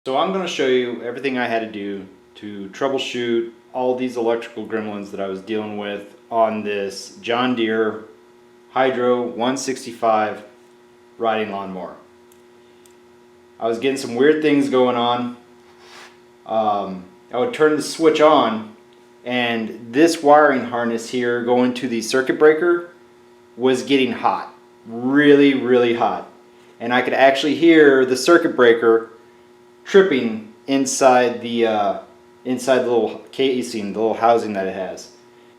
So I'm going to show you everything I had to do to troubleshoot all these electrical gremlins that I was dealing with on this John Deere Hydro 165 riding lawnmower. I was getting some weird things going on. I would turn the switch on and this wiring harness here going to the circuit breaker was getting hot, really hot, and I could actually hear the circuit breaker tripping inside the little casing, the little housing that it has.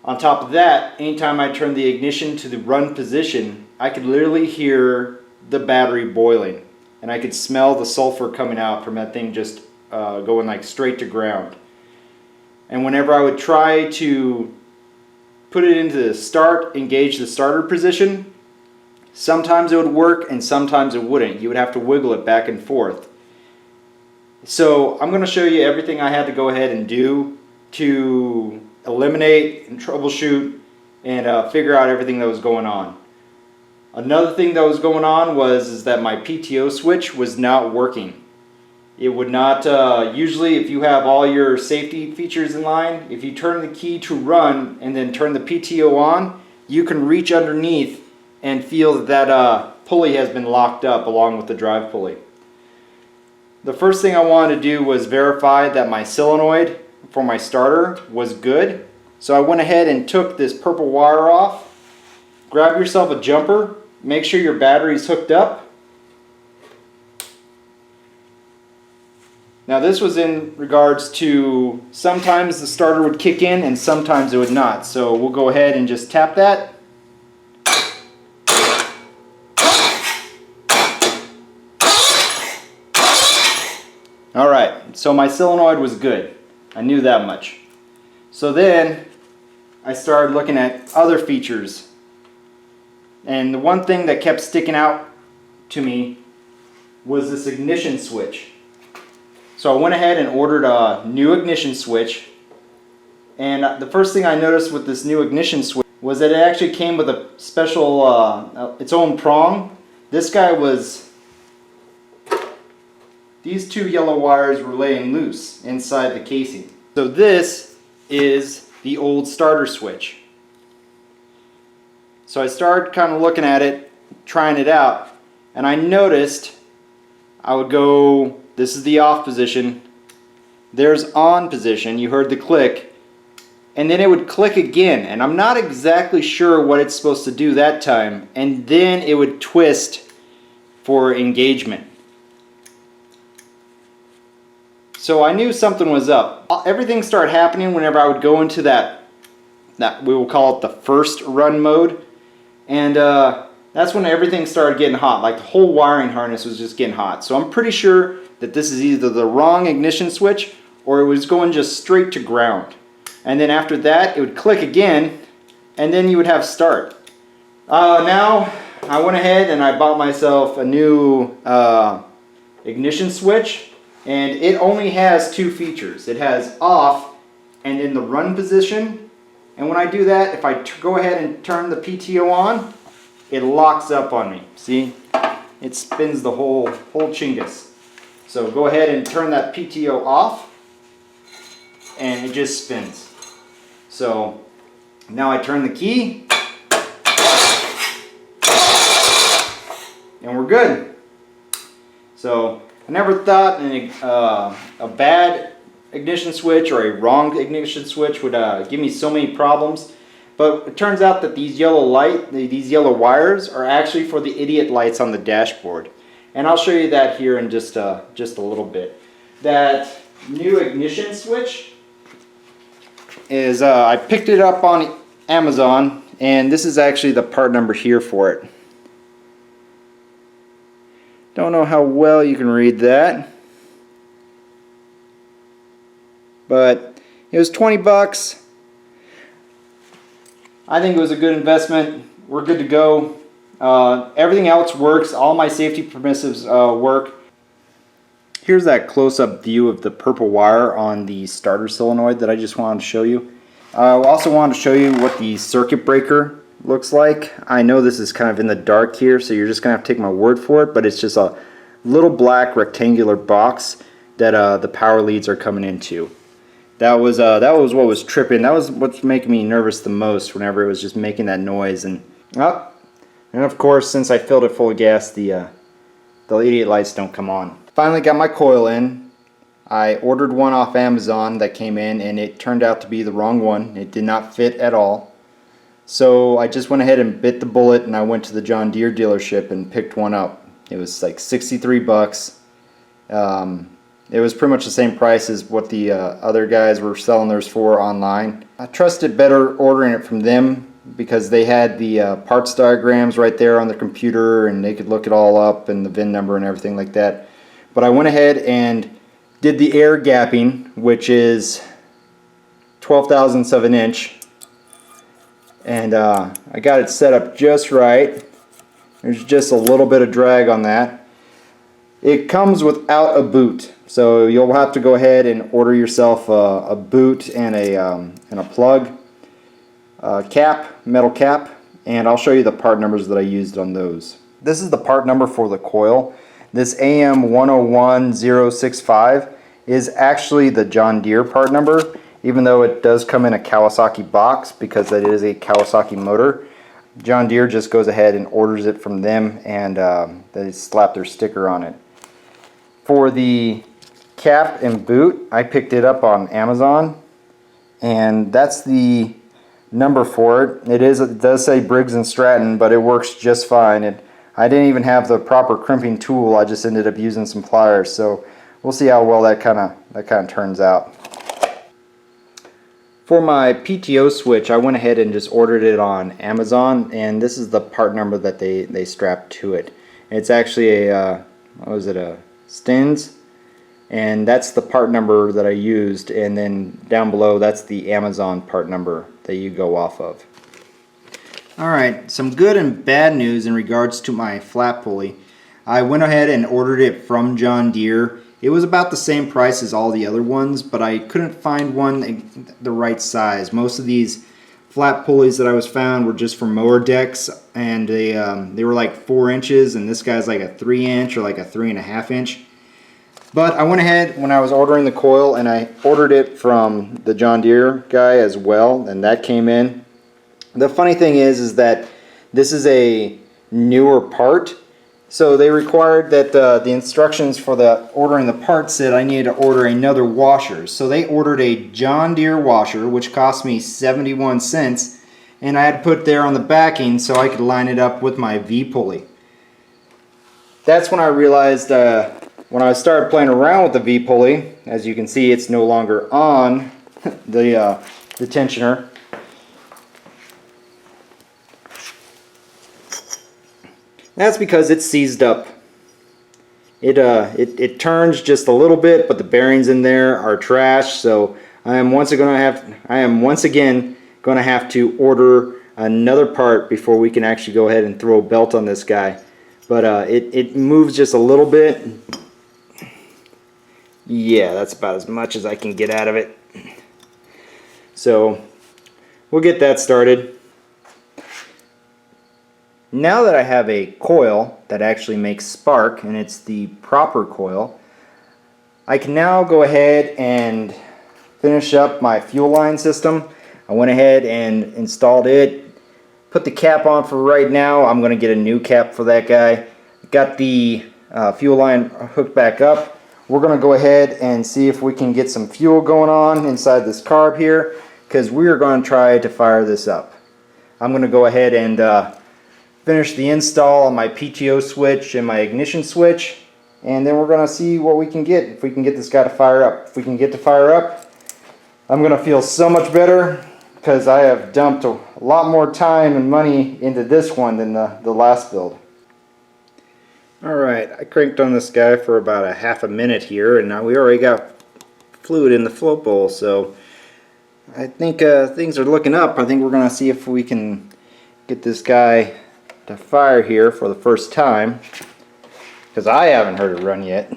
On top of that, anytime I turned the ignition to the run position, I could literally hear the battery boiling, and I could smell the sulfur coming out from that thing just going like straight to ground. And whenever I would try to put it into the start, engage the starter position, sometimes it would work and sometimes it wouldn't. You would have to wiggle it back and forth. So I'm going to show you everything I had to go ahead and do to eliminate and troubleshoot and figure out everything that was going on. Another thing that was going on was that my PTO switch was not working. It would not, usually if you have all your safety features in line, if you turn the key to run and then turn the PTO on, you can reach underneath and feel that that pulley has been locked up along with the drive pulley. The first thing I wanted to do was verify that my solenoid for my starter was good. So I went ahead and took this purple wire off. Grab yourself a jumper, make sure your battery's hooked up. Now this was in regards to sometimes the starter would kick in and sometimes it would not. So we'll go ahead and just tap that. Alright, so my solenoid was good. I knew that much. So then I started looking at other features. And the one thing that kept sticking out to me was this ignition switch. So I went ahead and ordered a new ignition switch. And the first thing I noticed with this new ignition switch was that it actually came with a special, its own prong. This guy was... These two yellow wires were laying loose inside the casing. So this is the old starter switch. So I started kind of looking at it, trying it out, and I noticed I would go, this is the off position, there's on position, you heard the click, and then it would click again, and I'm not exactly sure what it's supposed to do that time, and then it would twist for engagement. So I knew something was up. Everything started happening whenever I would go into that we will call it the first run mode. And that's when everything started getting hot. Like the whole wiring harness was just getting hot. So I'm pretty sure that this is either the wrong ignition switch or it was going just straight to ground. And then after that it would click again and then you would have start. Now I went ahead and I bought myself a new ignition switch. And it only has two features. It has off and in the run position. And when I do that, if I go ahead and turn the PTO on, it locks up on me. See? It spins the whole chingus. So go ahead and turn that PTO off and it just spins. So now I turn the key and we're good. So I never thought a bad ignition switch or a wrong ignition switch would give me so many problems. But it turns out that these yellow wires are actually for the idiot lights on the dashboard. And I'll show you that here in just a little bit. That new ignition switch is, I picked it up on Amazon, and this is actually the part number here for it. Don't know how well you can read that, but it was 20 bucks. I think it was a good investment. We're good to go. Everything else works. All my safety permissives work. Here's that close-up view of the purple wire on the starter solenoid that I just wanted to show you. I also wanted to show you what the circuit breaker looks like. I know this is kind of in the dark here, so you're just gonna have to take my word for it, but it's just a little black rectangular box that the power leads are coming into. That was what was tripping. That was what's making me nervous the most whenever it was just making that noise. And of course, since I filled it full of gas, the idiot lights don't come on. Finally got my coil in. I ordered one off Amazon that came in, and it turned out to be the wrong one. It did not fit at all. So I just went ahead and bit the bullet, and I went to the John Deere dealership and picked one up. It was like 63 bucks. It was pretty much the same price as what the other guys were selling theirs for online. I trusted better ordering it from them because they had the parts diagrams right there on the computer, and they could look it all up and the VIN number and everything like that. But I went ahead and did the air gapping, which is 12/1000ths of an inch, and I got it set up just right. There's just a little bit of drag on that. It comes without a boot, so you'll have to go ahead and order yourself a boot and a plug, metal cap, and I'll show you the part numbers that I used on those. This is the part number for the coil. This AM101065 is actually the John Deere part number, even though it does come in a Kawasaki box because it is a Kawasaki motor. John Deere just goes ahead and orders it from them, and they slap their sticker on it. For the cap and boot, I picked it up on Amazon, and that's the number for it. It does say Briggs and Stratton, but it works just fine. I didn't even have the proper crimping tool. I just ended up using some pliers, so we'll see how well that kind of turns out. For my PTO switch, I went ahead and just ordered it on Amazon, and this is the part number that they strapped to it. It's actually a Stins, and that's the part number that I used, and then down below that's the Amazon part number that you go off of. Alright, some good and bad news in regards to my flat pulley. I went ahead and ordered it from John Deere. It was about the same price as all the other ones, but I couldn't find one the right size. Most of these flat pulleys that I was found were just for mower decks, and they were like 4 inches, and this guy's like a 3 inch or like a 3.5 inch. But I went ahead when I was ordering the coil, and I ordered it from the John Deere guy as well, and that came in. The funny thing is that this is a newer part, so they required that the instructions for ordering the part said I needed to order another washer. So they ordered a John Deere washer, which cost me 71 cents, and I had to put it there on the backing so I could line it up with my V-pulley. That's when I realized, when I started playing around with the V-pulley, as you can see it's no longer on the tensioner. That's because it's seized up. It turns just a little bit, but the bearings in there are trash. So I am once again going to have to order another part before we can actually go ahead and throw a belt on this guy. But it moves just a little bit. Yeah, that's about as much as I can get out of it. So we'll get that started. Now that I have a coil that actually makes spark, and it's the proper coil, I can now go ahead and finish up my fuel line system. I went ahead and installed it, put the cap on for right now. I'm going to get a new cap for that guy. Got the fuel line hooked back up. We're going to go ahead and see if we can get some fuel going on inside this carb here, because we are going to try to fire this up. I'm going to go ahead and finish the install on my PTO switch and my ignition switch, and then we're going to see what we can get, if we can get this guy to fire up. If we can get to fire up, I'm going to feel so much better, because I have dumped a lot more time and money into this one than the last build. Alright, I cranked on this guy for about a half a minute here, and now we already got fluid in the float bowl, so I think things are looking up. I think we're going to see if we can get this guy to fire here for the first time, because I haven't heard it run yet.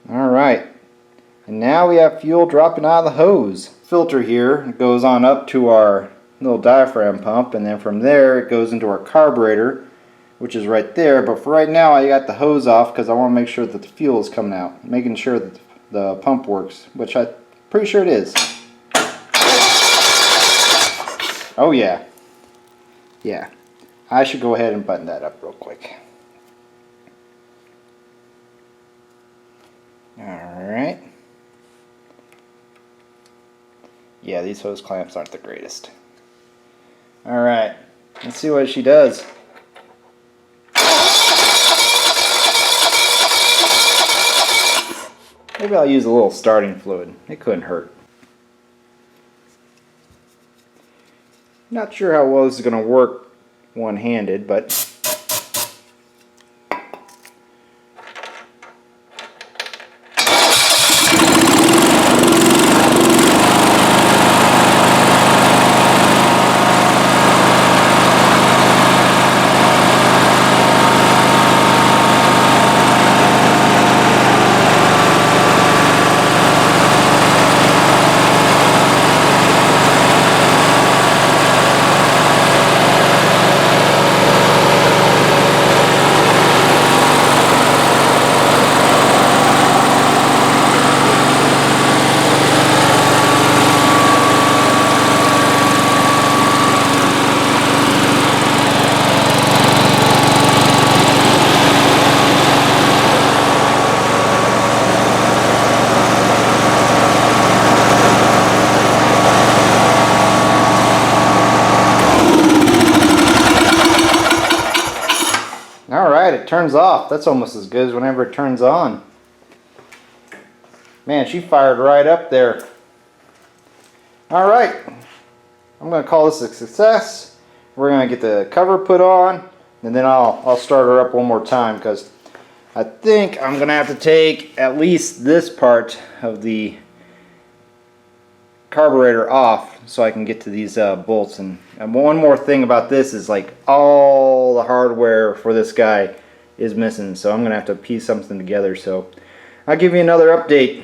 Alright, and now we have fuel dropping out of the hose. filter here. It goes on up to our little diaphragm pump, and then from there it goes into our carburetor, which is right there. But for right now I got the hose off because I want to make sure that the fuel is coming out, making sure that the pump works, which I'm pretty sure it is. Oh yeah. Yeah. I should go ahead and button that up real quick. Alright. Yeah, these hose clamps aren't the greatest. Alright, let's see what she does. Maybe I'll use a little starting fluid. It couldn't hurt. Not sure how well this is going to work one-handed, but alright, it turns off. That's almost as good as whenever it turns on. Man, she fired right up there. Alright, I'm going to call this a success. We're going to get the cover put on, and then I'll start her up one more time, because I think I'm going to have to take at least this part of the carburetor off so I can get to these bolts. And one more thing about this is, like, all the hardware for this guy is missing, so I'm gonna have to piece something together. So I'll give you another update